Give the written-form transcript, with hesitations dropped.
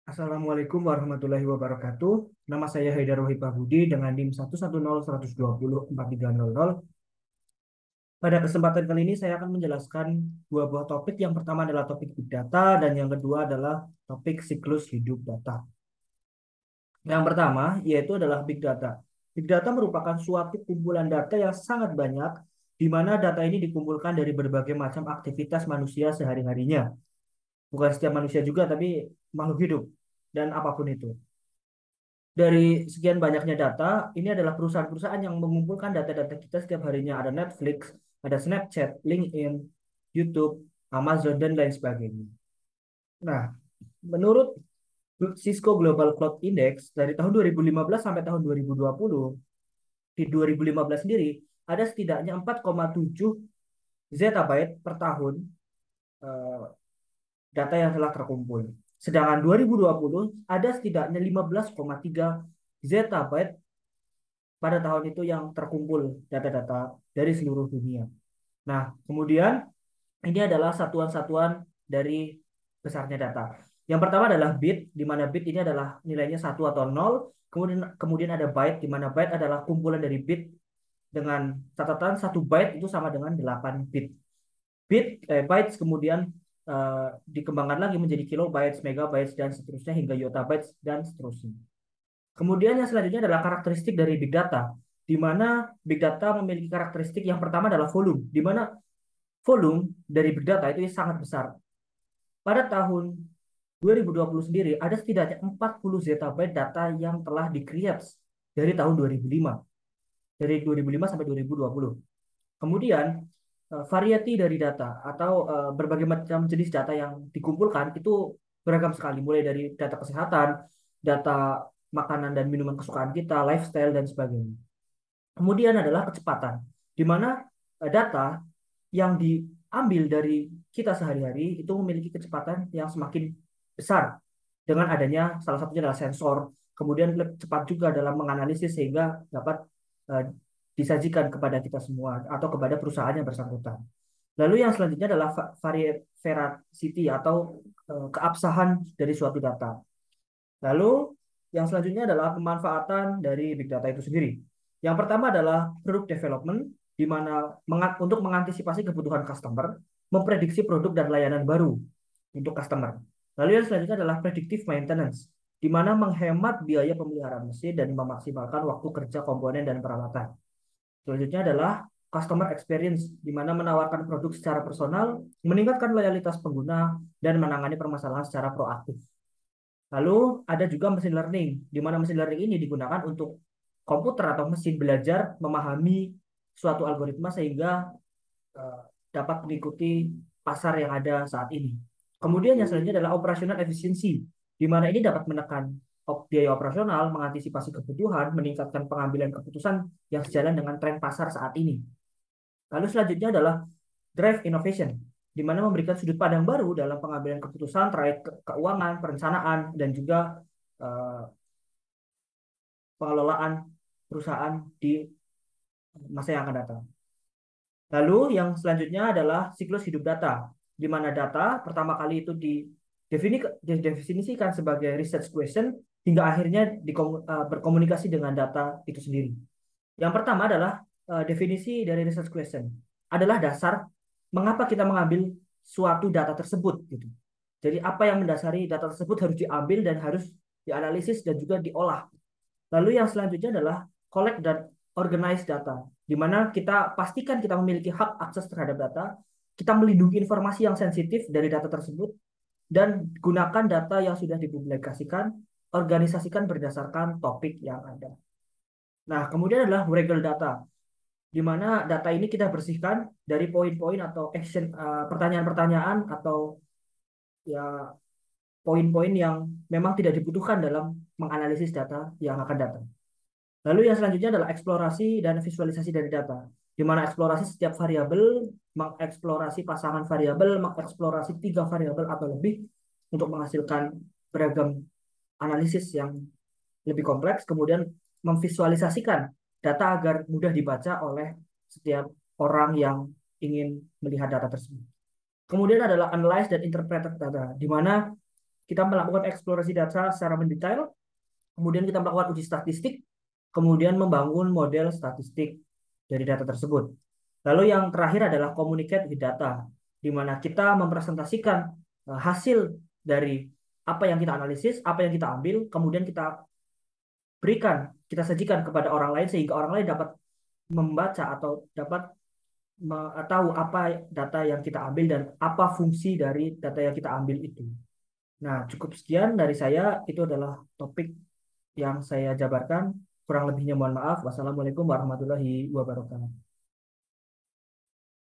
Assalamualaikum warahmatullahi wabarakatuh. Nama saya Haidar Wahid Budi dengan NIM 110120430. Pada kesempatan kali ini saya akan menjelaskan dua buah topik. Yang pertama adalah topik Big Data dan yang kedua adalah topik siklus hidup data. Yang pertama yaitu adalah Big Data. Big Data merupakan suatu kumpulan data yang sangat banyak di mana data ini dikumpulkan dari berbagai macam aktivitas manusia sehari-harinya. Bukan setiap manusia juga, tapi makhluk hidup dan apapun itu. Dari sekian banyaknya data, ini adalah perusahaan-perusahaan yang mengumpulkan data-data kita setiap harinya. Ada Netflix, ada Snapchat, LinkedIn, YouTube, Amazon, dan lain sebagainya. Nah, menurut Cisco Global Cloud Index, dari tahun 2015 sampai tahun 2020, di 2015 sendiri, ada setidaknya 4,7 zettabyte per tahun eh, data yang telah terkumpul. Sedangkan 2020 ada setidaknya 15,3 zettabyte pada tahun itu yang terkumpul data-data dari seluruh dunia. Nah, kemudian ini adalah satuan-satuan dari besarnya data. Yang pertama adalah bit, di mana bit ini adalah nilainya satu atau nol. Kemudian ada byte, di mana byte adalah kumpulan dari bit dengan catatan satu byte itu sama dengan 8 bit. Bytes kemudian dikembangkan lagi menjadi kilobytes, megabytes, dan seterusnya hingga yottabytes dan seterusnya. Kemudian yang selanjutnya adalah karakteristik dari big data, di mana big data memiliki karakteristik yang pertama adalah volume, di mana volume dari big data itu sangat besar. Pada tahun 2020 sendiri ada setidaknya 40 zettabyte data yang telah di-create dari tahun 2005, dari 2005 sampai 2020. Kemudian variety dari data atau berbagai macam jenis data yang dikumpulkan itu beragam sekali, mulai dari data kesehatan, data makanan dan minuman kesukaan kita, lifestyle dan sebagainya. Kemudian adalah kecepatan, di mana data yang diambil dari kita sehari-hari itu memiliki kecepatan yang semakin besar dengan adanya salah satunya adalah sensor. Kemudian cepat juga dalam menganalisis sehingga dapat eh, disajikan kepada kita semua atau kepada perusahaan yang bersangkutan. Lalu yang selanjutnya adalah veracity atau keabsahan dari suatu data. Lalu yang selanjutnya adalah pemanfaatan dari big data itu sendiri. Yang pertama adalah product development, di mana untuk mengantisipasi kebutuhan customer, memprediksi produk dan layanan baru untuk customer. Lalu yang selanjutnya adalah predictive maintenance, di mana menghemat biaya pemeliharaan mesin dan memaksimalkan waktu kerja komponen dan peralatan. Selanjutnya adalah customer experience, di mana menawarkan produk secara personal, meningkatkan loyalitas pengguna, dan menangani permasalahan secara proaktif. Lalu ada juga mesin learning, di mana mesin learning ini digunakan untuk komputer atau mesin belajar memahami suatu algoritma sehingga eh, dapat mengikuti pasar yang ada saat ini. Kemudian yang selanjutnya adalah operational efficiency, di mana ini dapat menekan biaya operasional, mengantisipasi kebutuhan, meningkatkan pengambilan keputusan yang sejalan dengan tren pasar saat ini. Lalu selanjutnya adalah drive innovation, di mana memberikan sudut pandang baru dalam pengambilan keputusan terkait keuangan, perencanaan, dan juga uh, pengelolaan perusahaan di masa yang akan datang. Lalu yang selanjutnya adalah siklus hidup data, di mana data pertama kali itu didefinisikan sebagai research question hingga akhirnya berkomunikasi dengan data itu sendiri. Yang pertama adalah definisi dari research question adalah dasar mengapa kita mengambil suatu data tersebut gitu. Jadi apa yang mendasari data tersebut harus diambil dan harus dianalisis dan juga diolah. Lalu yang selanjutnya adalah collect dan organize data, di mana kita pastikan kita memiliki hak akses terhadap data, kita melindungi informasi yang sensitif dari data tersebut, dan gunakan data yang sudah dipublikasikan, organisasikan berdasarkan topik yang ada. Nah, kemudian adalah wrangle data, di mana data ini kita bersihkan dari poin-poin atau action pertanyaan-pertanyaan atau ya poin-poin yang memang tidak dibutuhkan dalam menganalisis data yang akan datang. Lalu yang selanjutnya adalah eksplorasi dan visualisasi dari data, di mana eksplorasi setiap variabel, mengeksplorasi pasangan variabel, mengeksplorasi tiga variabel atau lebih untuk menghasilkan beragam analisis yang lebih kompleks, kemudian memvisualisasikan data agar mudah dibaca oleh setiap orang yang ingin melihat data tersebut. Kemudian adalah analyze dan interpret data, di mana kita melakukan eksplorasi data secara mendetail, kemudian kita melakukan uji statistik, kemudian membangun model statistik dari data tersebut. Lalu yang terakhir adalah communicate with data, di mana kita mempresentasikan hasil dari apa yang kita analisis, apa yang kita ambil, kemudian kita berikan, kita sajikan kepada orang lain sehingga orang lain dapat membaca atau dapat tahu apa data yang kita ambil dan apa fungsi dari data yang kita ambil itu. Nah, cukup sekian dari saya. Itu adalah topik yang saya jabarkan. Kurang lebihnya mohon maaf. Wassalamualaikum warahmatullahi wabarakatuh.